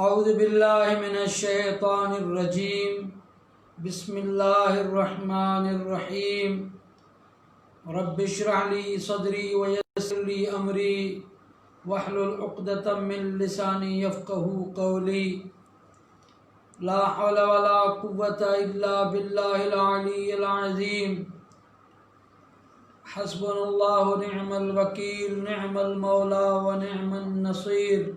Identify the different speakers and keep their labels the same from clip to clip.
Speaker 1: اعوذ باللہ من الشیطان الرجیم بسم اللہ الرحمن الرحیم رب اشرح لی صدری ویسر لی امری واحلل عقدۃ من لسانی یفقہوا قولی لا حول ولا قوة الا باللہ العلی العظیم حسبنا اللہ نعم الوکیل نعم المولا ونعم النصیر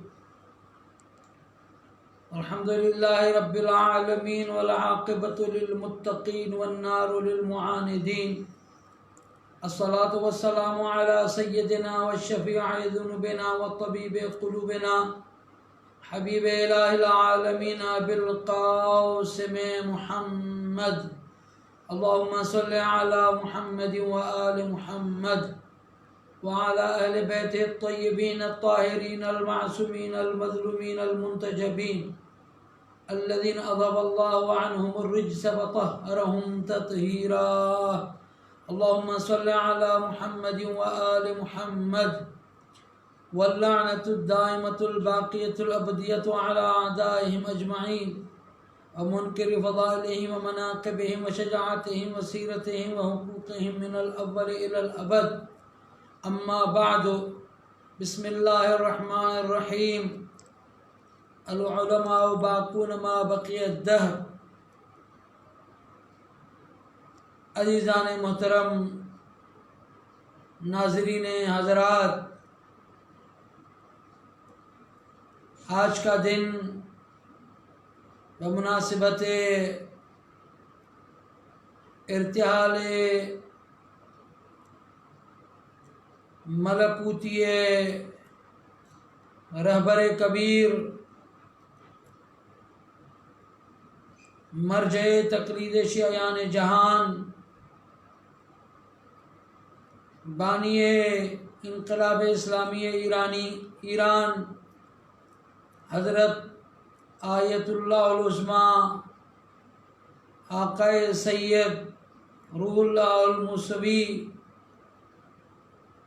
Speaker 1: الحمد للہ رب العالمین والعاقبۃ للمتقین والنار للمعاندین الصلاة والسلام علی سیدنا والشفیع ذنوبنا وطبیب قلوبنا حبیب الہ العالمین بالقاسم محمد اللہم صل علی محمد وآل محمد وعلى أهل بيته الطيبين الطاهرين المعصومين المظلومين المنتجبين الذين أذهب الله عنهم الرجس وطهرهم تطهيرا اللهم صل على محمد وآل محمد واللعنة الدائمة الباقية الأبدية على أعدائهم أجمعين ومنكر فضائلهم ومناقبهم وشجاعتهم وسيرتهم وحقوقهم من الأول إلى الأبد اما بعد بسم اللہ الرحمن الرحیم العلماء باقون ما بقی الدہر عزیزان محترم ناظرین حضرات، آج کا دن بمناسبت ارتحال ملکوتی رہبر کبیر مرجع تقلید شیعیان جہان بانی انقلاب اسلامی ایران حضرت آیت اللہ العظمیٰ آقا سید روح اللہ الموسوی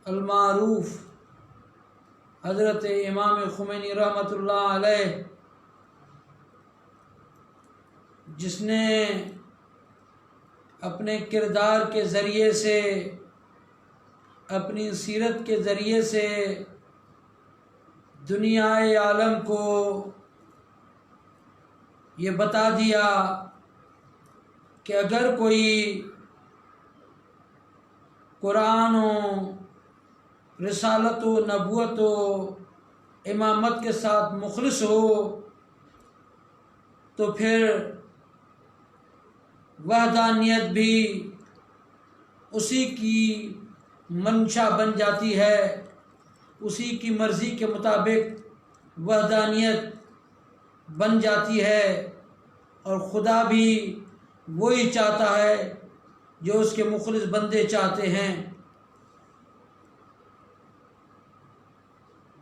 Speaker 1: المعروف حضرت امام خمینی رحمۃ اللہ علیہ، جس نے اپنے کردار کے ذریعے سے، اپنی سیرت کے ذریعے سے دنیا عالم کو یہ بتا دیا کہ اگر کوئی قرآن و رسالت و نبوت و امامت کے ساتھ مخلص ہو تو پھر وحدانیت بھی اسی کی منشا بن جاتی ہے، اسی کی مرضی کے مطابق وحدانیت بن جاتی ہے، اور خدا بھی وہی چاہتا ہے جو اس کے مخلص بندے چاہتے ہیں۔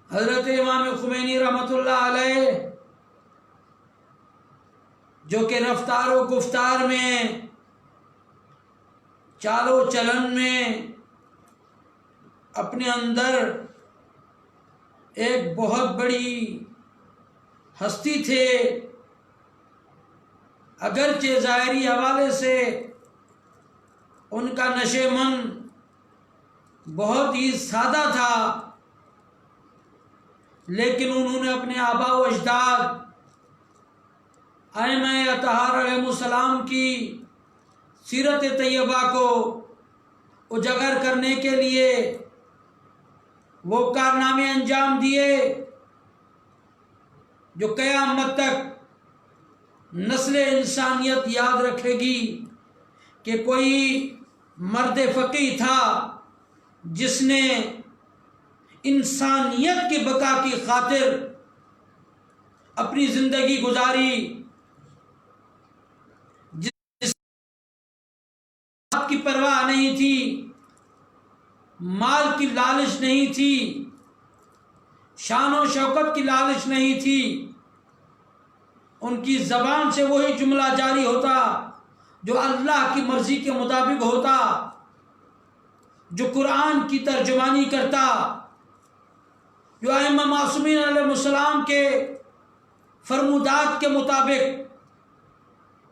Speaker 1: حضرت امام خمینی رحمۃ اللہ علیہ جو کہ رفتار و گفتار میں، چال و چلن میں اپنے اندر ایک بہت بڑی ہستی تھے، اگرچہ ظاہری حوالے سے ان کا نشے من بہت ہی سادہ تھا، لیکن انہوں نے اپنے آباء و اجداد ائمہ اطہار علیہ السلام کی سیرت طیبہ کو اجاگر کرنے کے لیے وہ کارنامے انجام دیے جو قیامت تک نسل انسانیت یاد رکھے گی کہ کوئی مرد فقیہ تھا جس نے انسانیت کی بقا کی خاطر اپنی زندگی گزاری، جس کی پرواہ نہیں تھی، مال کی لالچ نہیں تھی، شان و شوکت کی لالچ نہیں تھی، ان کی زبان سے وہی جملہ جاری ہوتا جو اللہ کی مرضی کے مطابق ہوتا، جو قرآن کی ترجمانی کرتا، جو ائمہ معصومین علیہ السلام کے فرمودات کے مطابق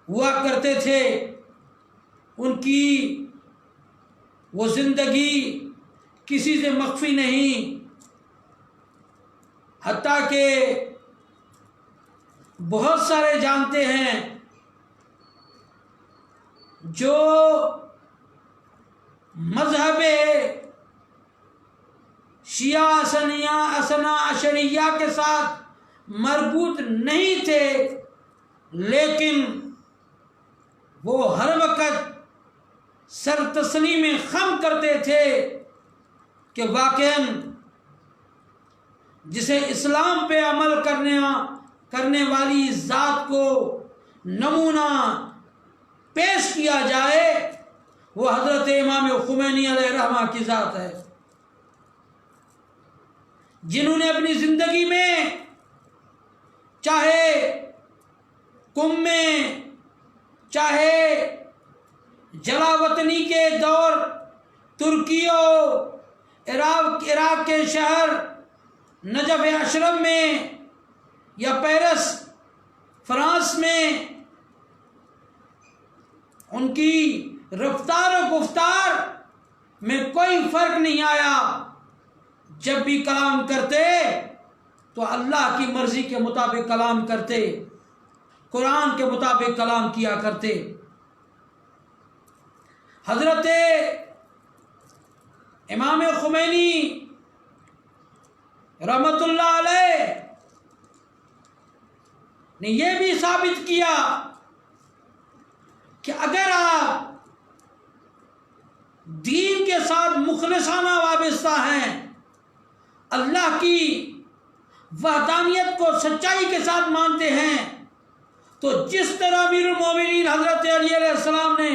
Speaker 1: ہوا کرتے تھے. ان کی وہ زندگی کسی سے مخفی نہیں، حتیٰ کہ بہت سارے جانتے ہیں جو مذہب شیعہ اثنا عشریہ کے ساتھ مربوط نہیں تھے، لیکن وہ ہر وقت سر تسلیم خم کرتے تھے کہ واقعاً جسے اسلام پہ عمل کرنے والی ذات کو نمونہ پیش کیا جائے وہ حضرت امام خمینی علیہ الرحمہ کی ذات ہے، جنہوں نے اپنی زندگی میں چاہے قم میں، چاہے جلاوطنی کے دور ترکی و عراق کے شہر نجف اشرف میں یا پیرس فرانس میں، ان کی رفتار و گفتار میں کوئی فرق نہیں آیا. جب بھی کلام کرتے تو اللہ کی مرضی کے مطابق کلام کرتے، قرآن کے مطابق کلام کیا کرتے. حضرت امام خمینی رحمت اللہ علیہ نے یہ بھی ثابت کیا کہ اگر آپ دین کے ساتھ مخلصانہ وابستہ ہیں، اللہ کی وحدانیت کو سچائی کے ساتھ مانتے ہیں، تو جس طرح امیر المومنین حضرت علی علیہ السلام نے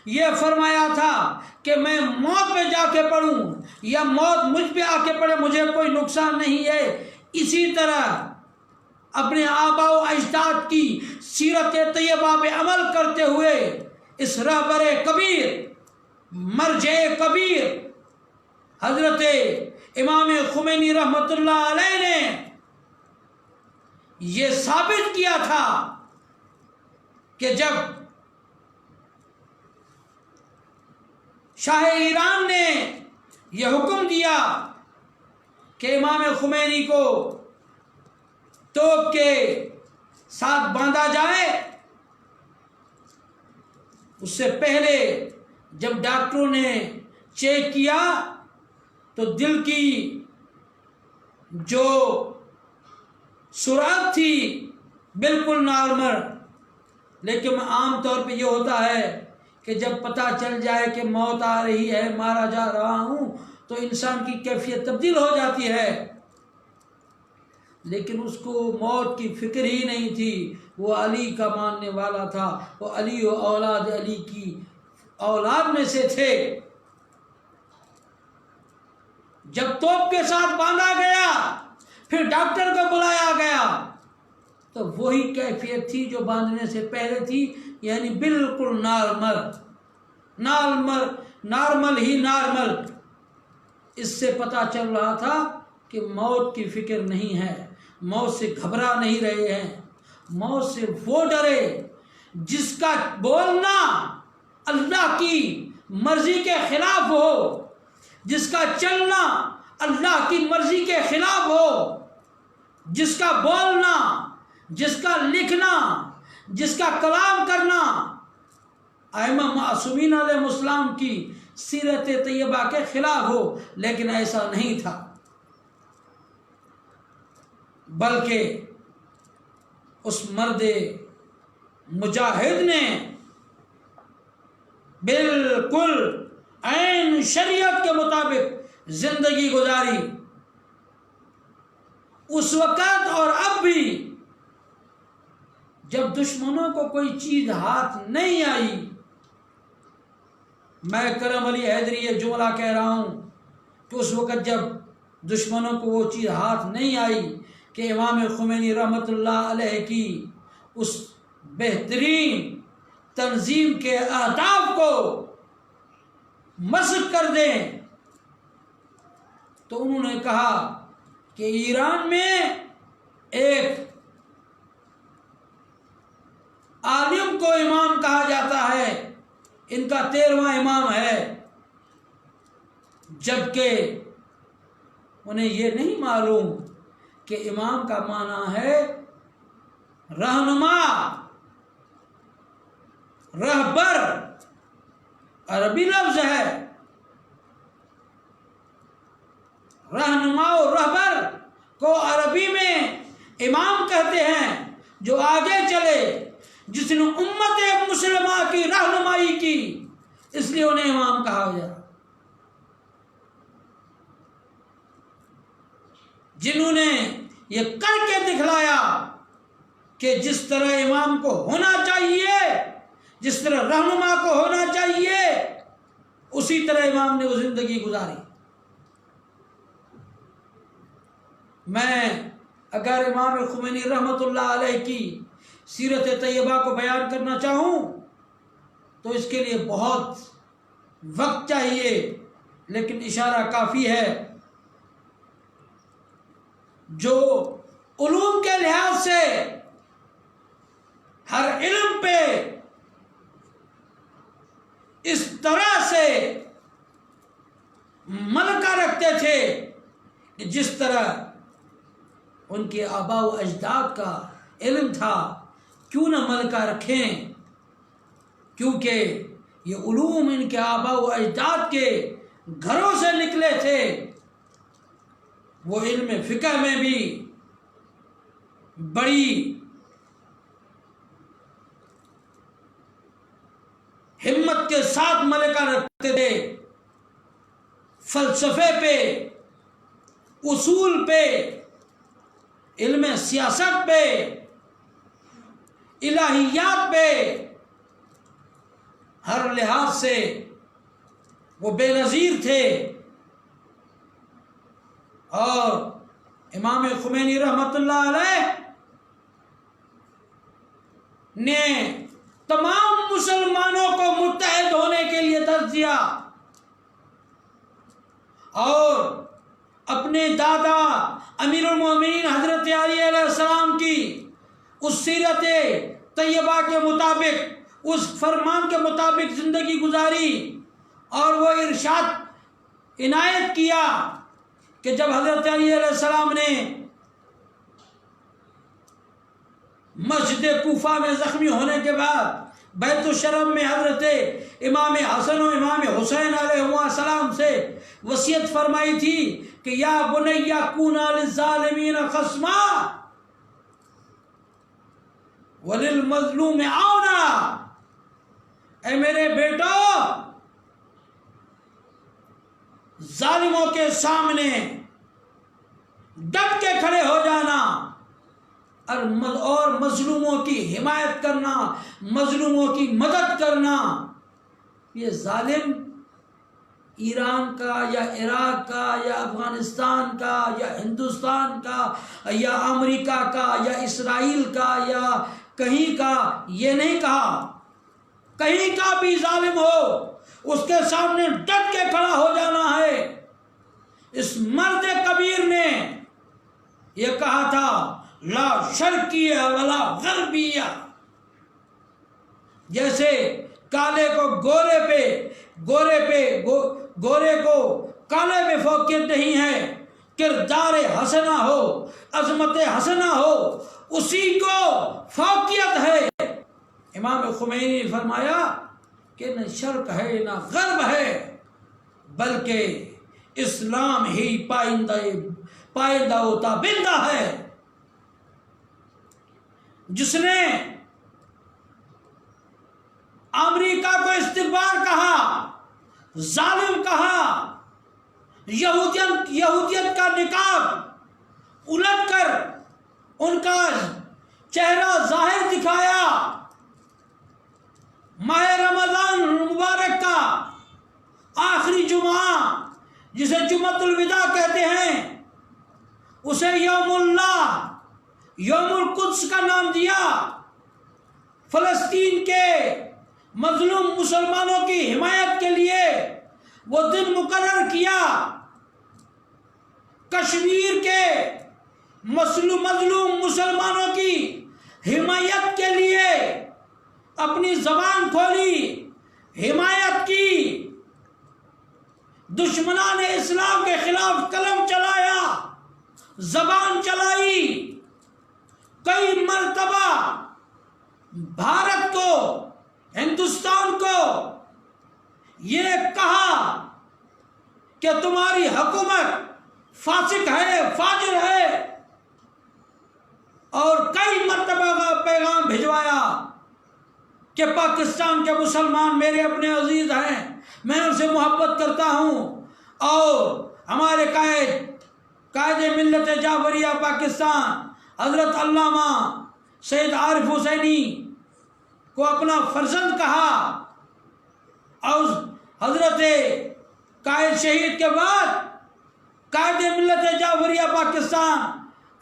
Speaker 1: یہ فرمایا تھا کہ میں موت پہ جا کے پڑھوں یا موت مجھ پہ آ کے پڑھے مجھے کوئی نقصان نہیں ہے، اسی طرح اپنے آباء و اجداد کی سیرت طیبہ پہ عمل کرتے ہوئے اس رہبر کبیر، مرجع کبیر حضرت امام خمینی رحمت اللہ علیہ نے یہ ثابت کیا تھا کہ جب شاہ ایران نے یہ حکم دیا کہ امام خمینی کو توپ کے ساتھ باندھا جائے، اس سے پہلے جب ڈاکٹروں نے چیک کیا تو دل کی جو سرعت تھی بالکل نارمل، لیکن عام طور پہ یہ ہوتا ہے کہ جب پتہ چل جائے کہ موت آ رہی ہے، مارا جا رہا ہوں، تو انسان کی کیفیت تبدیل ہو جاتی ہے. لیکن اس کو موت کی فکر ہی نہیں تھی، وہ علی کا ماننے والا تھا، وہ علی و اولاد علی کی اولاد میں سے تھے. جب توپ کے ساتھ باندھا گیا، پھر ڈاکٹر کو بلایا گیا، تو وہی کیفیت تھی جو باندھنے سے پہلے تھی، یعنی بالکل نارمل ہی نارمل. اس سے پتہ چل رہا تھا کہ موت کی فکر نہیں ہے، موت سے گھبرا نہیں رہے ہیں، موت سے وہ ڈرے جس کا بولنا اللہ کی مرضی کے خلاف ہو، جس کا چلنا اللہ کی مرضی کے خلاف ہو، جس کا بولنا، جس کا لکھنا، جس کا کلام کرنا ائمہ معصومین علیہ السلام کی سیرت طیبہ کے خلاف ہو. لیکن ایسا نہیں تھا، بلکہ اس مرد مجاہد نے بالکل عین شریعت کے مطابق زندگی گزاری. اس وقت اور اب بھی جب دشمنوں کو کوئی چیز ہاتھ نہیں آئی، میں کرم علی حیدری یہ جملہ کہہ رہا ہوں کہ اس وقت جب دشمنوں کو وہ چیز ہاتھ نہیں آئی کہ امام خمینی رحمت اللہ علیہ کی اس بہترین تنظیم کے اہداف کو مسخ کر دیں، تو انہوں نے کہا کہ ایران میں ایک ان کا 13واں امام ہے، جبکہ انہیں یہ نہیں معلوم کہ امام کا معنی ہے رہنما، رہبر، عربی لفظ ہے۔ رہنما و رہبر کو عربی میں امام کہتے ہیں، جو آگے چلے، جس نے امت مسلمہ کی رہنمائی کی، اس لیے انہیں امام کہا گیا۔ جنہوں نے یہ کر کے دکھلایا کہ جس طرح امام کو ہونا چاہیے، جس طرح رہنما کو ہونا چاہیے، اسی طرح امام نے وہ زندگی گزاری۔ میں اگر امام خمینی رحمۃ اللہ علیہ کی سیرت طیبہ کو بیان کرنا چاہوں تو اس کے لیے بہت وقت چاہیے، لیکن اشارہ کافی ہے۔ جو علوم کے لحاظ سے ہر علم پہ اس طرح سے ملکہ رکھتے تھے کہ جس طرح ان کے آباء و اجداد کا علم تھا، کیوں نہ ملکہ رکھیں، کیونکہ یہ علوم ان کے آباء و اجداد کے گھروں سے نکلے تھے۔ وہ علم فقہ میں بھی بڑی ہمت کے ساتھ ملکہ رکھتے تھے، فلسفے پہ، اصول پہ، علم سیاست پہ، الہیات پہ، ہر لحاظ سے وہ بے نظیر تھے۔ اور امام خمینی رحمۃ اللہ علیہ نے تمام مسلمانوں کو متحد ہونے کے لیے درس دیا، اور اپنے دادا امیر المومنین حضرت علی علیہ السلام کی اس سیرت طیبہ کے مطابق، اس فرمان کے مطابق زندگی گزاری، اور وہ ارشاد عنایت کیا کہ جب حضرت علی علیہ السلام نے مسجد کوفہ میں زخمی ہونے کے بعد بیت الشرم میں حضرت امام حسن و امام حسین علیہ السلام سے وصیت فرمائی تھی کہ یا بنی کونا للظالمین خصما وللمظلوم عونا، اے میرے بیٹو، ظالموں کے سامنے ڈٹ کے کھڑے ہو جانا، اور مظلوموں کی حمایت کرنا، مظلوموں کی مدد کرنا۔ یہ ظالم ایران کا یا عراق کا یا افغانستان کا یا ہندوستان کا یا امریکہ کا یا اسرائیل کا یا کہیں کا یہ نہیں کہا، کہیں کا بھی ظالم ہو اس کے سامنے ڈٹ کے کھڑا ہو جانا ہے۔ اس مرد کبیر نے یہ کہا تھا لا شرقیہ ولا غربیہ، جیسے کالے کو گورے کو کالے میں فوقیت نہیں ہے، کردار حسنہ ہو، عظمت حسنہ ہو، اسی کو فوقیت ہے۔ امام خمینی نے فرمایا کہ نہ شرق ہے نہ غرب ہے، بلکہ اسلام ہی پائندہ و تابندہ ہے۔ جس نے امریکہ کو استکبار کہا، ظالم کہا، یہودیت کا نقاب الٹ کر ان کا چہرہ ظاہر دکھایا، ماہ رمضان مبارک کا آخری جمعہ جسے جمعۃ الوداع کہتے ہیں، اسے یوم اللہ، یوم القدس کا نام دیا۔ فلسطین کے مظلوم مسلمانوں کی حمایت کے لیے وہ دن مقرر کیا، کشمیر کے مظلوم مسلمانوں کی حمایت کے لیے اپنی زبان کھولی، حمایت کی، دشمنان اسلام کے خلاف قلم چلایا، زبان چلائی، کئی مرتبہ بھارت کو، ہندوستان کو یہ کہا کہ تمہاری حکومت فاسق ہے، فاجر ہے، اور کئی مرتبہ کا پیغام بھجوایا کہ پاکستان کے مسلمان میرے اپنے عزیز ہیں، میں ان سے محبت کرتا ہوں، اور ہمارے قائد ملت جعفریہ پاکستان حضرت علامہ سید عارف حسینی کو اپنا فرزند کہا، اور حضرت قائد شہید کے بعد قائد ملت جعفریہ پاکستان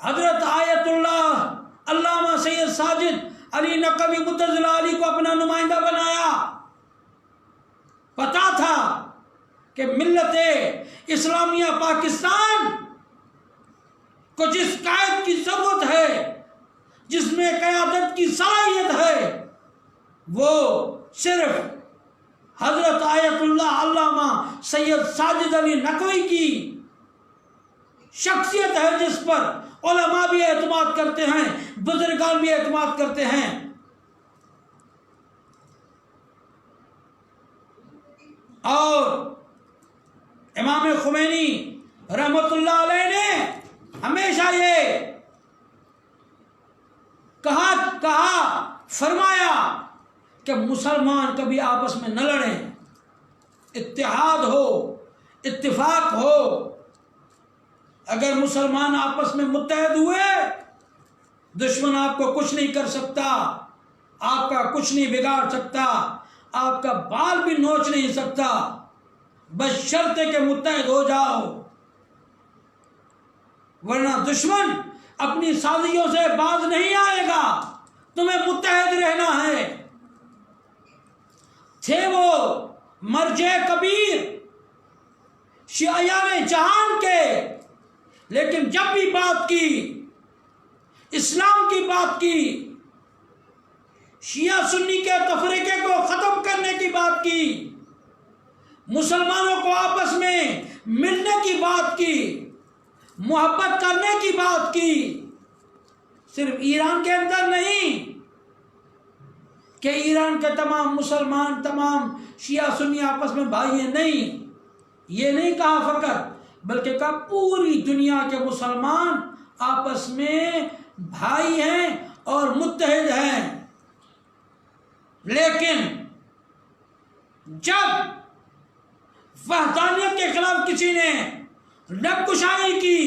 Speaker 1: حضرت آیت اللہ علامہ سید ساجد علی نقوی مدظر علی کو اپنا نمائندہ بنایا۔ پتا تھا کہ ملت اسلامیہ پاکستان کو جس قائد کی ضرورت ہے، جس میں قیادت کی صلاحیت ہے، وہ صرف حضرت آیت اللہ علامہ سید ساجد علی نقوی کی شخصیت ہے، جس پر علماء بھی اعتماد کرتے ہیں، بزرگان بھی اعتماد کرتے ہیں۔ اور امام خمینی رحمت اللہ علیہ نے ہمیشہ یہ کہا فرمایا کہ مسلمان کبھی آپس میں نہ لڑیں، اتحاد ہو، اتفاق ہو۔ اگر مسلمان آپس میں متحد ہوئے، دشمن آپ کو کچھ نہیں کر سکتا، آپ کا کچھ نہیں بگاڑ سکتا، آپ کا بال بھی نوچ نہیں سکتا، بشرطے کہ متحد ہو جاؤ، ورنہ دشمن اپنی سازشوں سے باز نہیں آئے گا، تمہیں متحد رہنا ہے۔ تھے وہ مرجع کبیر شیعیان جہان کے، لیکن جب بھی بات کی، اسلام کی بات کی، شیعہ سنی کے تفریقے کو ختم کرنے کی بات کی، مسلمانوں کو آپس میں ملنے کی بات کی، محبت کرنے کی بات کی، صرف ایران کے اندر نہیں کہ ایران کے تمام مسلمان، تمام شیعہ سنی آپس میں بھائی ہیں، نہیں، یہ نہیں کہا فقط، بلکہ کہا پوری دنیا کے مسلمان آپس میں بھائی ہیں اور متحد ہیں۔ لیکن جب وحدانیت کے خلاف کسی نے لب کشائی کی،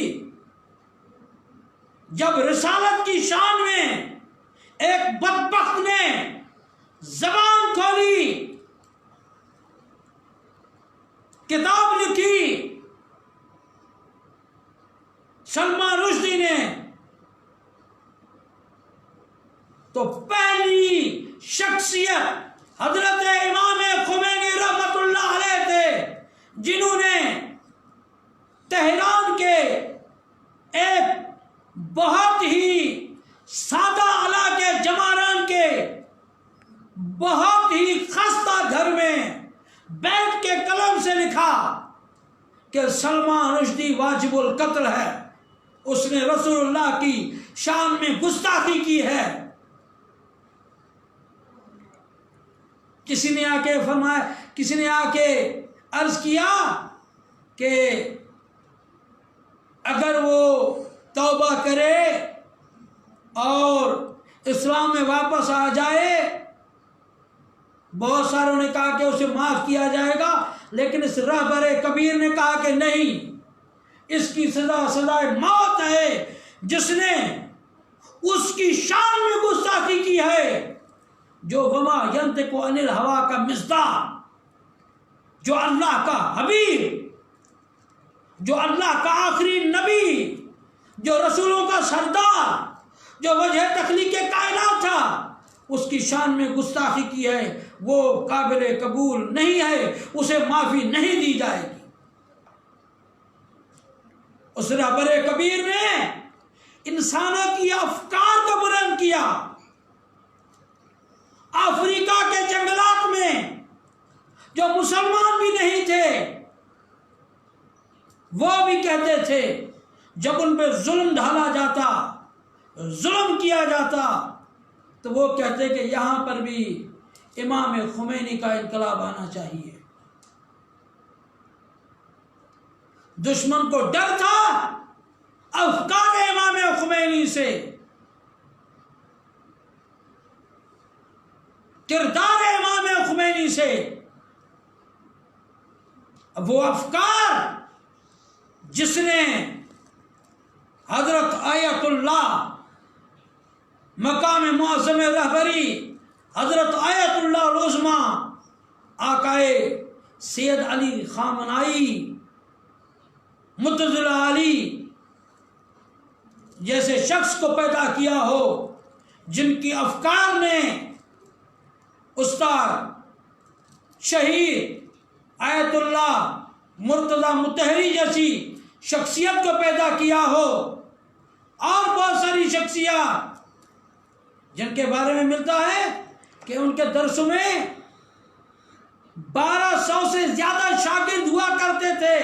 Speaker 1: جب رسالت کی شان میں ایک بدبخت نے زبان کھولی، کتاب لکھی، سلمان رشدی نے، تو پہلی شخصیت حضرت امام خمینی رحمت اللہ علیہ تھے، جنہوں نے تہران کے ایک بہت ہی سادہ علاقے جماران کے بہت ہی خستہ گھر میں بیٹھ کے قلم سے لکھا کہ سلمان رشدی واجب القتل ہے، اس نے رسول اللہ کی شان میں گستاخی کی ہے۔ کسی نے آ کے عرض کیا کہ اگر وہ توبہ کرے اور اسلام میں واپس آ جائے، بہت ساروں نے کہا کہ اسے معاف کیا جائے گا، لیکن اس رہبر کبیر نے کہا کہ نہیں، اس کی سزا سزائے موت ہے، جس نے اس کی شان میں گستاخی کی ہے، جو وما ینطق عن الہوا کا مصداق، جو اللہ کا حبیب، جو اللہ کا آخری نبی، جو رسولوں کا سردار، جو وجہ تخلیق کائنات تھا، اس کی شان میں گستاخی کی ہے، وہ قابل قبول نہیں ہے، اسے معافی نہیں دی جائے گی۔ اس رہبر کبیر نے انسانوں کی افکار کو بلند کیا، افریقہ کے جنگلات میں جو مسلمان بھی نہیں تھے وہ بھی کہتے تھے جب ان پہ ظلم ڈھالا جاتا، ظلم کیا جاتا، تو وہ کہتے کہ یہاں پر بھی امام خمینی کا انقلاب آنا چاہیے۔ دشمن کو ڈر تھا افکار امام خمینی سے، کردار امام خمینی سے۔ وہ افکار جس نے حضرت آیت اللہ مقام معظم رہبری، حضرت آیت اللہ العظمیٰ آقائے سید علی خامنائی متضل علی جیسے شخص کو پیدا کیا ہو، جن کی افکار نے استاد شہید آیت اللہ مرتضی مطہری جیسی شخصیت کو پیدا کیا ہو، اور بہت ساری شخصیات جن کے بارے میں ملتا ہے کہ ان کے درس میں 1200 سے زیادہ شاگرد ہوا کرتے تھے۔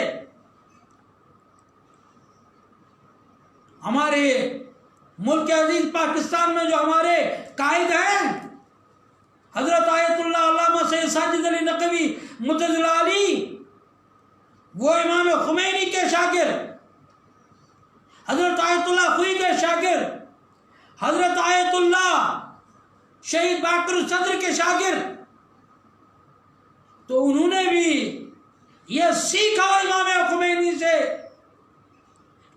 Speaker 1: ہمارے ملک عزیز پاکستان میں جو ہمارے قائد ہیں حضرت آیت اللہ علامہ سید ساجد علی نقوی متضل علی، وہ امام خمینی کے شاگرد، حضرت آیت اللہ خوئی کے شاگرد، حضرت آیت اللہ شہید باقر صدر کے شاگرد، تو انہوں نے بھی یہ سیکھا امام خمینی سے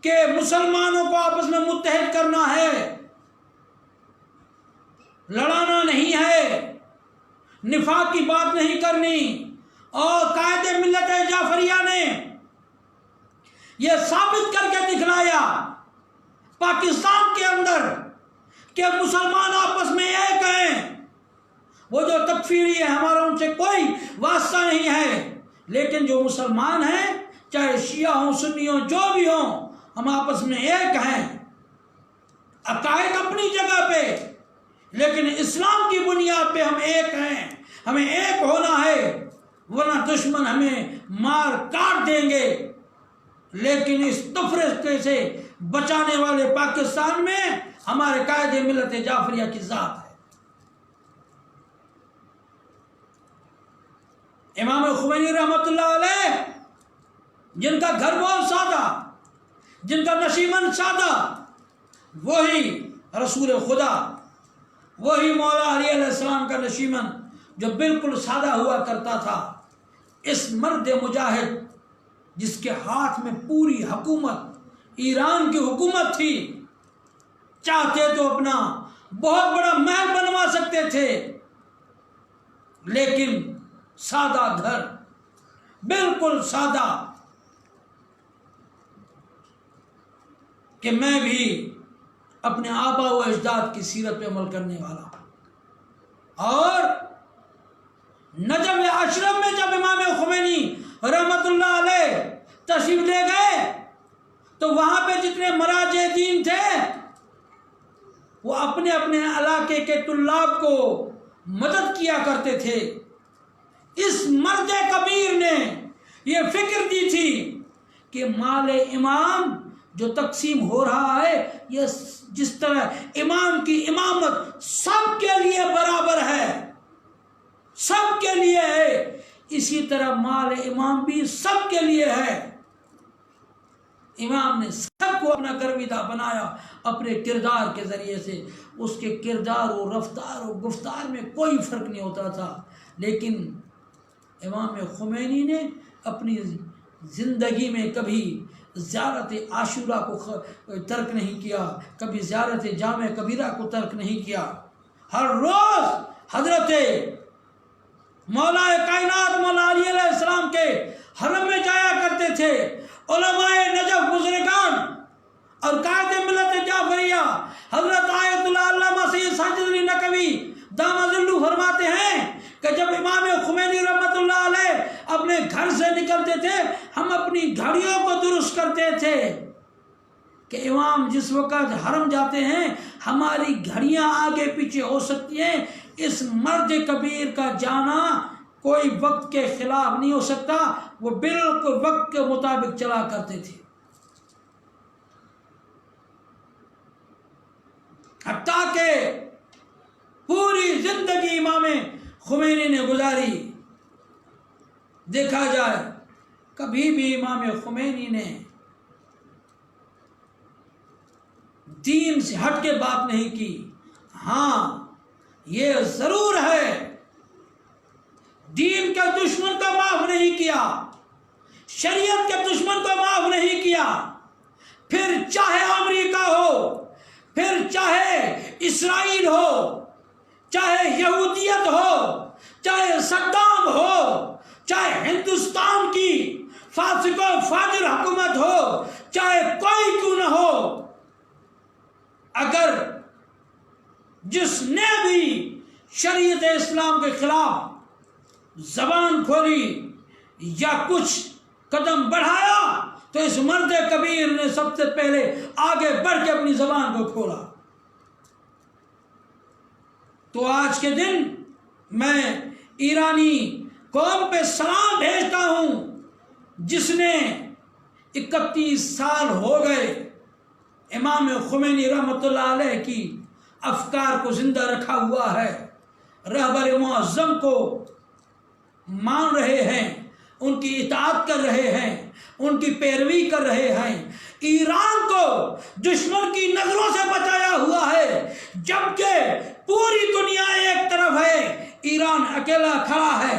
Speaker 1: کہ مسلمانوں کو آپس میں متحد کرنا ہے، لڑانا نہیں ہے، نفاق کی بات نہیں کرنی۔ اور قائد ملت جعفریہ نے یہ ثابت کر کے دکھلایا پاکستان کے اندر کہ مسلمان آپس میں ایک ہیں۔ وہ جو تکفیری ہے ہمارا ان سے کوئی واسطہ نہیں ہے، لیکن جو مسلمان ہیں چاہے شیعہ ہوں سنی ہوں جو بھی ہوں، ہم آپس میں ایک ہیں، عقائد اپنی جگہ پہ، لیکن اسلام کی بنیاد پہ ہم ایک ہیں۔ ہمیں ایک ہونا ہے، ورنہ دشمن ہمیں مار کاٹ دیں گے۔ لیکن اس تفرقے سے بچانے والے پاکستان میں ہمارے قائد ملت جعفریہ کی ذات ہے۔ امام خمینی رحمۃ اللہ علیہ، جن کا گھر بہت سادہ، جن کا نشیمن سادہ، وہی رسول خدا، وہی مولا علی علیہ السلام کا نشیمن جو بالکل سادہ ہوا کرتا تھا، اس مرد مجاہد جس کے ہاتھ میں پوری حکومت ایران کی حکومت تھی، چاہتے تو اپنا بہت بڑا محل بنوا سکتے تھے، لیکن سادہ گھر، بالکل سادہ، کہ میں بھی اپنے آبا و اجداد کی سیرت پہ عمل کرنے والا ہوں۔ اور نجم اشرف میں جب امام خمینی رحمت اللہ علیہ تشریف لے گئے تو وہاں پہ جتنے مراجع دین تھے وہ اپنے اپنے علاقے کے طلاب کو مدد کیا کرتے تھے۔ اس مرد کبیر نے یہ فکر دی تھی کہ مال امام جو تقسیم ہو رہا ہے، یہ جس طرح امام کی امامت سب کے لیے برابر ہے، سب کے لیے ہے، اسی طرح مال امام بھی سب کے لیے ہے۔ امام نے سب کو اپنا گرویدہ بنایا اپنے کردار کے ذریعے سے۔ اس کے کردار و رفتار و گفتار میں کوئی فرق نہیں ہوتا تھا، لیکن امام خمینی نے اپنی زندگی میں کبھی زیارت عاشورہ کو ترک نہیں کیا، کبھی زیارت جامع کبیرہ کو ترک نہیں کیا۔ ہر روز حضرت مولا کائنات مولا علی علیہ السلام کے حرم میں جایا کرتے تھے۔ علماء نجف بزرگان اور قائد ملت جعفریہ حضرت آیت اللہ علامہ سید ساجد علی نقوی دامہ ظلو فرماتے ہیں کہ جب امام خمینی رحمت اللہ علیہ اپنے گھر سے نکلتے تھے، ہم اپنی گھڑیوں کو درست کرتے تھے کہ امام جس وقت حرم جاتے ہیں ہماری گھڑیاں آگے پیچھے ہو سکتی ہیں، اس مرد کبیر کا جانا کوئی وقت کے خلاف نہیں ہو سکتا، وہ بالکل وقت کے مطابق چلا کرتے تھے، حتیٰ کہ پوری زندگی امام خمینی نے گزاری، دیکھا جائے کبھی بھی امام خمینی نے دین سے ہٹ کے بات نہیں کی۔ ہاں یہ ضرور ہے، دین کے دشمن کو معاف نہیں کیا، شریعت کے دشمن کو معاف نہیں کیا، پھر چاہے امریکہ ہو، پھر چاہے اسرائیل ہو، چاہے یہودیت ہو، چاہے صدام ہو، چاہے ہندوستان کی فاسق و فاجر حکومت ہو، چاہے کوئی کیوں نہ ہو، اگر جس نے بھی شریعت اسلام کے خلاف زبان کھولی یا کچھ قدم بڑھایا تو اس مرد کبیر نے سب سے پہلے آگے بڑھ کے اپنی زبان کو کھولا۔ تو آج کے دن میں ایرانی قوم پہ سلام بھیجتا ہوں، جس نے 31 سال ہو گئے امام خمینی رحمۃ اللہ علیہ کی افکار کو زندہ رکھا ہوا ہے، رہبر معظم کو مان رہے ہیں، ان کی اطاعت کر رہے ہیں، ان کی پیروی کر رہے ہیں، ایران کو دشمن کی نظروں سے بچایا ہوا ہے، جبکہ پوری دنیا ایک طرف ہے، ایران اکیلا کھڑا ہے۔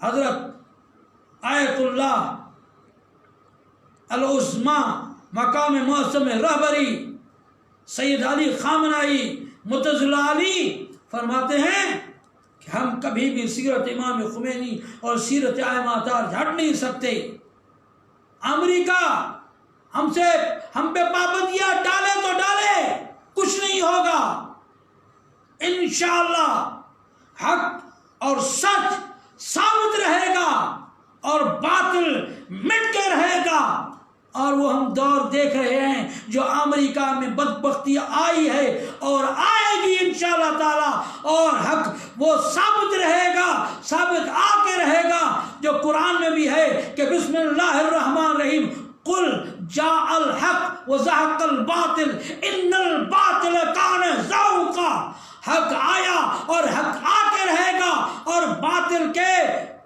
Speaker 1: حضرت آیت اللہ العظمی مقام معظم رہبری سید علی خامنائی متضل علی فرماتے ہیں کہ ہم کبھی بھی سیرت امام خمینی اور سیرت ائمہ اطہار ہٹ نہیں سکتے۔ امریکہ ہم پہ پابندیاں ڈالے تو ڈالے، کچھ نہیں ہوگا، انشاءاللہ حق اور سچ ثابت رہے گا اور باطل مٹ کے رہے گا۔ اور وہ ہم دور دیکھ رہے ہیں جو امریکہ میں بدبختی آئی ہے اور آئے گی انشاءاللہ تعالی، اور حق وہ ثابت رہے گا، ثابت آ کے رہے گا، جو قرآن میں بھی ہے کہ بسم اللہ الرحمن الرحیم قل جاء الحق وزهق الباطل ان الباطل كان زهوقا، حق آیا اور حق آ کے رہے گا، اور باطل کے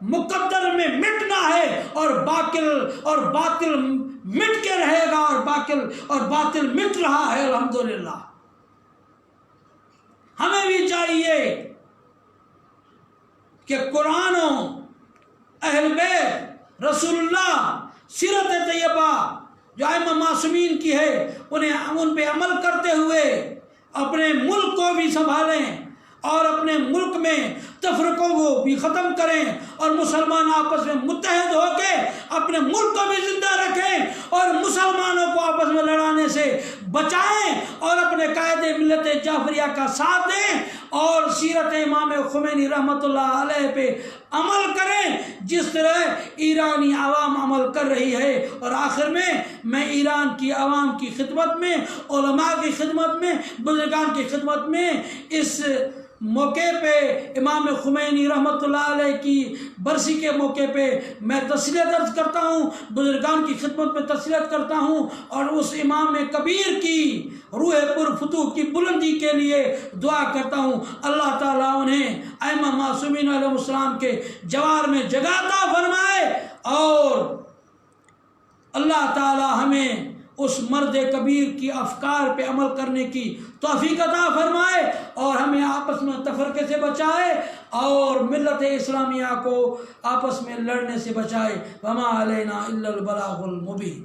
Speaker 1: مقدر میں مٹنا ہے، اور باطل مٹ کے رہے گا، اور باطل مٹ رہا ہے الحمدللہ۔ ہمیں بھی چاہیے کہ قرآن و اہل بیت رسول اللہ سیرت طیبہ جو ائمہ معصومین کی ہے ان پہ عمل کرتے ہوئے اپنے ملک کو بھی سنبھالیں، اور اپنے ملک میں تفرقوں کو بھی ختم کریں، اور مسلمان آپس میں متحد ہو کے اپنے ملک کو بھی زندہ رکھیں، اور مسلمانوں کو آپس میں لڑانے سے بچائیں، اور اپنے قائد ملت جعفریہ کا ساتھ دیں، اور سیرت امام خمینی رحمۃ اللہ علیہ پہ عمل کریں جس طرح ایرانی عوام عمل کر رہی ہے۔ اور آخر میں ایران کی عوام کی خدمت میں، علماء کی خدمت میں، بزرگان کی خدمت میں اس موقع پہ امام خمینی رحمۃ اللہ علیہ کی برسی کے موقع پہ میں تسلیت عرض کرتا ہوں، بزرگان کی خدمت میں تسلیت کرتا ہوں، اور اس امام کبیر کی روح پرفتوح کی بلندی کے لیے دعا کرتا ہوں۔ اللہ تعالیٰ انہیں ائمہ معصومین علیہ السلام کے جوار میں جگہ عطا فرمائے، اور اللہ تعالیٰ ہمیں اس مرد کبیر کی افکار پہ عمل کرنے کی توفیق عطا فرمائے، اور ہمیں آپس میں تفرقے سے بچائے، اور ملت اسلامیہ کو آپس میں لڑنے سے بچائے۔ وما علینا الا البلاغ المبین۔